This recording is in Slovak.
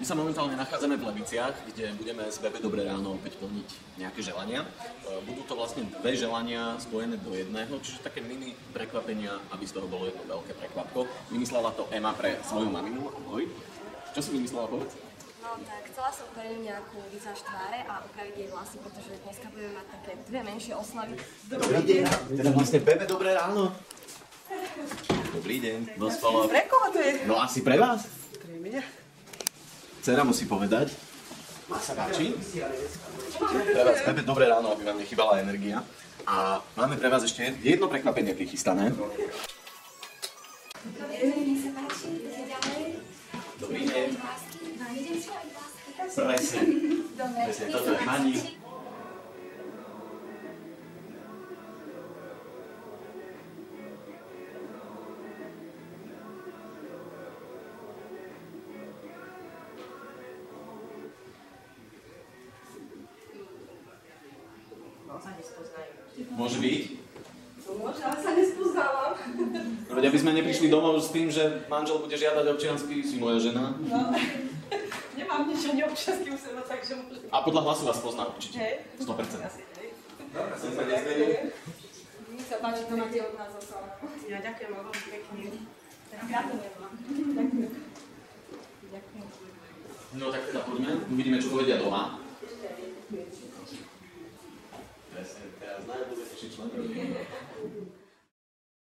My sa momentálne nachádzame v Leviciach, kde budeme z Bebe Dobré ráno opäť plniť nejaké želania. Budú to vlastne dve želania spojené do jedného, čiže také mini prekvapenia, aby z toho bolo jedno veľké prekvapko. Vymyslela to Ema pre svoju maminu. Ahoj. Čo si vymyslela, povedz? No tak, chcela som upraviť nejakú vizáž tváre a upraviť jej vlasy, pretože dneska budeme mať také dve menšie oslavy. Dobrý deň. Teda vlastne Bebe Dobré ráno. Dobrý deň. Dospala. Pre koho to je? No asi pre vás. Pre mňa. Dcera musí povedať. Má sa páči? Pre vás Bebe Dobré ráno, aby vám nechybala energia. A máme pre vás ešte jedno prekvapenie prichystané. Dobrý deň. Presne. Presne, toto je pani. Môže byť? Môže, ale sa nespoznávam. Veď aby sme neprišli domov s tým, že manžel bude žiadať občiansky, si moja žena. No, nemám nič ani občiansky u seba, takže môže. A podľa hlasu vás pozná určite. Hej. 100%. Asi, hej. Dobre, som sa nezmenil. Mne sa páči, to máte od nás oslavu. Ja ďakujem vám veľmi pekne. Gratulujem vám. Ďakujem. No tak teda poďme, uvidíme, čo povedia doma. Presne, teraz najobľúbenejší člen rodiny.